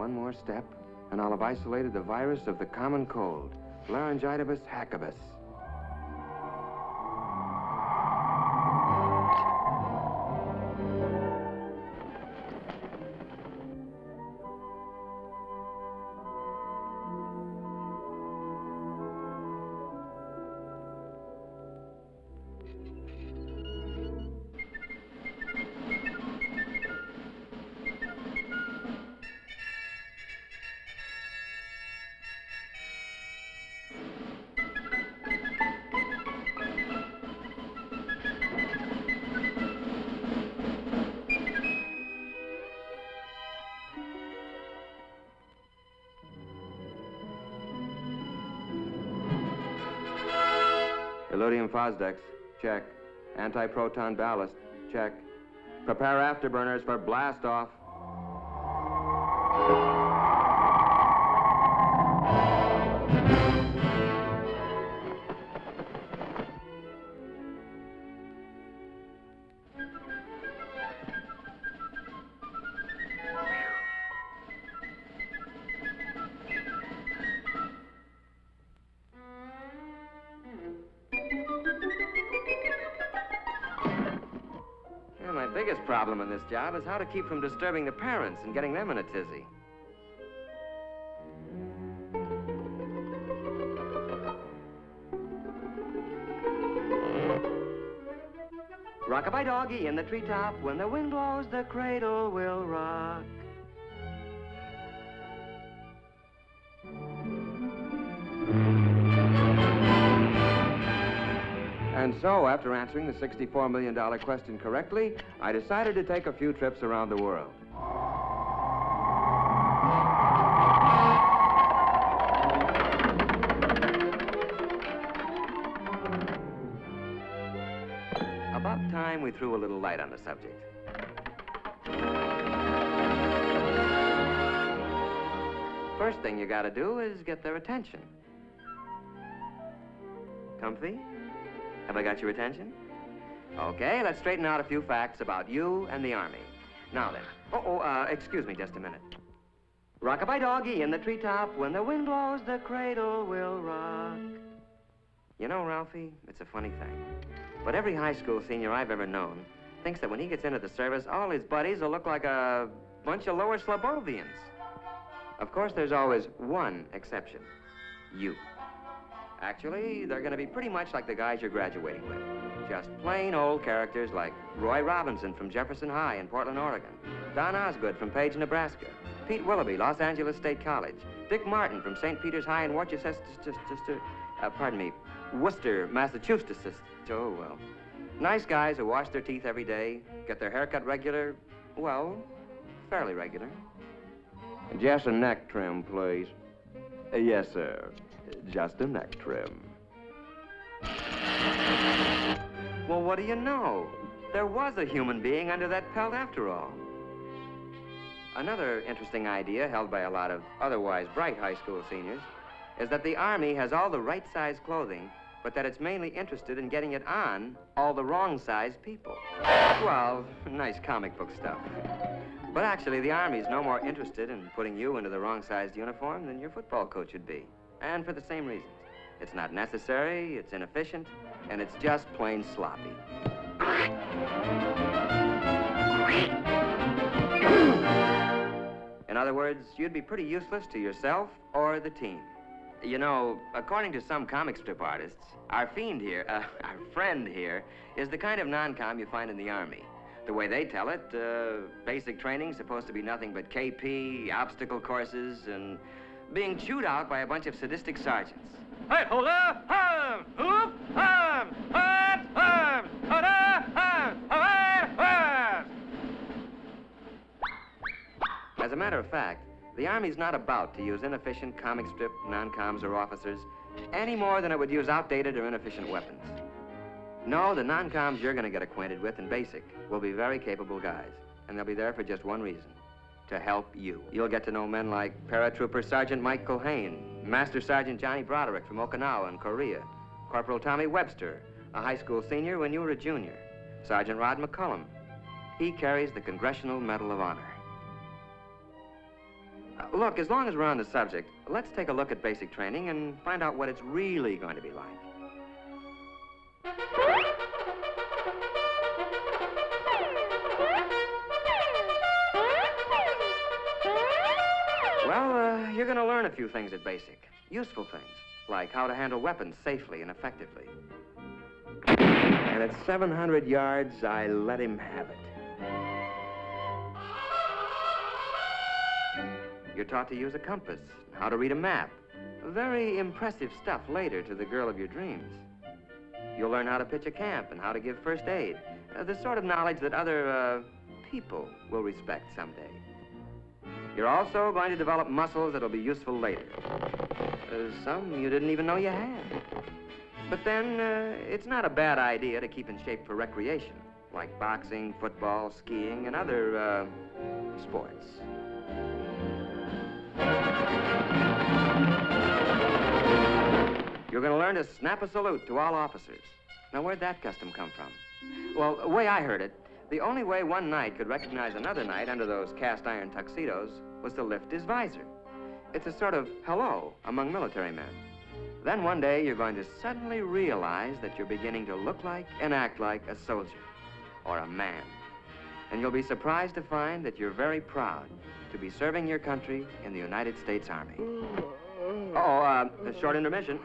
One more step, and I'll have isolated the virus of the common cold, laryngitis hackibus. Illudium Fosdex, check. Anti-proton ballast, check. Prepare afterburners for blast-off. My biggest problem in this job is how to keep from disturbing the parents and getting them in a tizzy. Rock-a-bye doggy in the treetop, when the wind blows, the cradle will rock. And so, after answering the $64 million question correctly, I decided to take a few trips around the world. About time we threw a little light on the subject. First thing you gotta do is get their attention. Comfy? Have I got your attention? Okay, let's straighten out a few facts about you and the Army. Now then. Excuse me just a minute. Rock-a-bye doggy in the treetop, when the wind blows, the cradle will rock. You know, Ralphie, it's a funny thing, but every high school senior I've ever known thinks that when he gets into the service, all his buddies will look like a bunch of lower Slobovians. Of course, there's always one exception. You. Actually, they're going to be pretty much like the guys you're graduating with. Just plain old characters like Roy Robinson from Jefferson High in Portland, Oregon, Don Osgood from Page, Nebraska, Pete Willoughby, Los Angeles State College, Dick Martin from St. Peter's High in Worcester, Worcester, Massachusetts. Oh, well. Nice guys who wash their teeth every day, get their hair cut regular, well, fairly regular. Just a neck trim, please. Yes, sir. Just a neck trim. Well, what do you know? There was a human being under that pelt after all. Another interesting idea held by a lot of otherwise bright high school seniors is that the Army has all the right size clothing, but that it's mainly interested in getting it on all the wrong size people. Well, nice comic book stuff. But actually, the Army's no more interested in putting you into the wrong sized uniform than your football coach would be. And for the same reasons. It's not necessary, it's inefficient, and it's just plain sloppy. In other words, you'd be pretty useless to yourself or the team. You know, according to some comic strip artists, our friend here, is the kind of non-com you find in the Army. The way they tell it, basic training's supposed to be nothing but KP, obstacle courses, and being chewed out by a bunch of sadistic sergeants. Hey, hold up! Hoop! As a matter of fact, the Army's not about to use inefficient comic strip non-coms or officers any more than it would use outdated or inefficient weapons. No, the non-coms you're going to get acquainted with in basic will be very capable guys, and they'll be there for just one reason. To help you. You'll get to know men like Paratrooper Sergeant Mike Culhane, Master Sergeant Johnny Broderick from Okinawa in Korea, Corporal Tommy Webster, a high school senior when you were a junior, Sergeant Rod McCullum. He carries the Congressional Medal of Honor. Look, as long as we're on the subject, let's take a look at basic training and find out what it's really going to be like. Well, you're going to learn a few things at basic. Useful things, like how to handle weapons safely and effectively. And at 700 yards, I let him have it. You're taught to use a compass, how to read a map. Very impressive stuff later to the girl of your dreams. You'll learn how to pitch a camp and how to give first aid. The sort of knowledge that other, people will respect someday. You're also going to develop muscles that'll be useful later. Some you didn't even know you had. But then, it's not a bad idea to keep in shape for recreation, like boxing, football, skiing, and other, sports. You're going to learn to snap a salute to all officers. Now, where'd that custom come from? Well, the way I heard it, the only way one knight could recognize another knight under those cast-iron tuxedos was to lift his visor. It's a sort of hello among military men. Then one day, you're going to suddenly realize that you're beginning to look like and act like a soldier or a man. And you'll be surprised to find that you're very proud to be serving your country in the United States Army. A short intermission.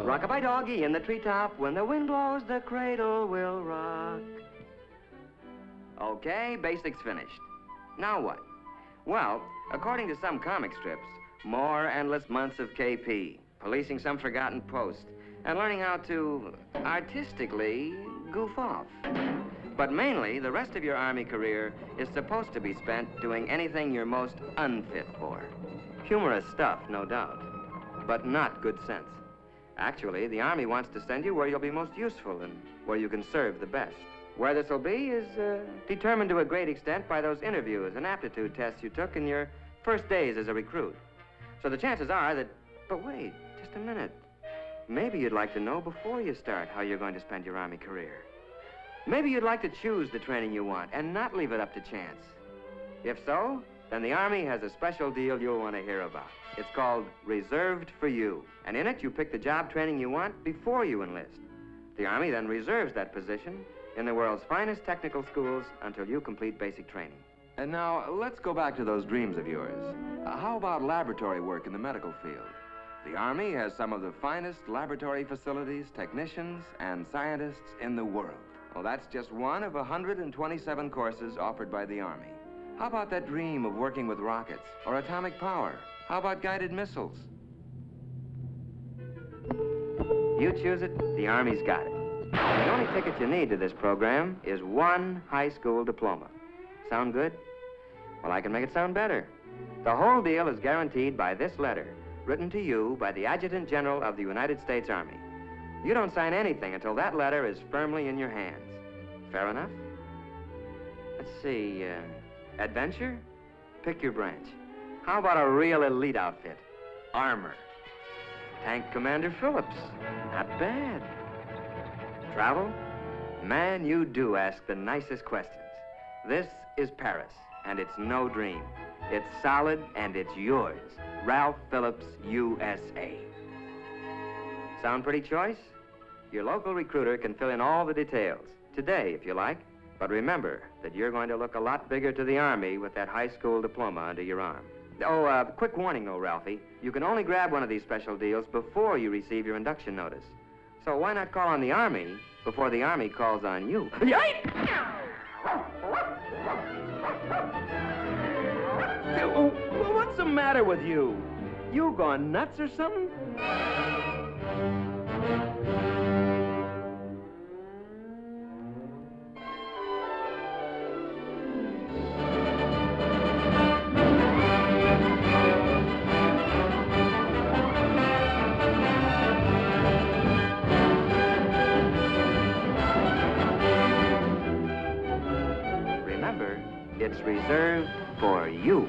Rock-a-bye doggy in the treetop. When the wind blows, the cradle will rock. Okay, basics finished. Now what? Well, according to some comic strips, more endless months of KP, policing some forgotten post, and learning how to artistically goof off. But mainly, the rest of your Army career is supposed to be spent doing anything you're most unfit for. Humorous stuff, no doubt, but not good sense. Actually, the Army wants to send you where you'll be most useful and where you can serve the best. Where this will be is determined to a great extent by those interviews and aptitude tests you took in your first days as a recruit. So the chances are that... But wait, just a minute. Maybe you'd like to know before you start how you're going to spend your Army career. Maybe you'd like to choose the training you want and not leave it up to chance. If so, then the Army has a special deal you'll want to hear about. It's called Reserved for You. And in it, you pick the job training you want before you enlist. The Army then reserves that position in the world's finest technical schools until you complete basic training. And now, let's go back to those dreams of yours. How about laboratory work in the medical field? The Army has some of the finest laboratory facilities, technicians, and scientists in the world. Well, that's just one of 127 courses offered by the Army. How about that dream of working with rockets or atomic power? How about guided missiles? You choose it, the Army's got it. The only ticket you need to this program is one high school diploma. Sound good? Well, I can make it sound better. The whole deal is guaranteed by this letter, written to you by the Adjutant General of the United States Army. You don't sign anything until that letter is firmly in your hands. Fair enough? Let's see, adventure? Pick your branch. How about a real elite outfit? Armor. Tank Commander Phillips. Not bad. Travel? Man, you do ask the nicest questions. This is Paris, and it's no dream. It's solid, and it's yours. Ralph Phillips, USA. Sound pretty choice? Your local recruiter can fill in all the details. Today, if you like. But remember that you're going to look a lot bigger to the Army with that high school diploma under your arm. Oh, quick warning, though, Ralphie. You can only grab one of these special deals before you receive your induction notice. So why not call on the Army before the Army calls on you? What's the matter with you? You gone nuts or something? Remember, it's reserved for you.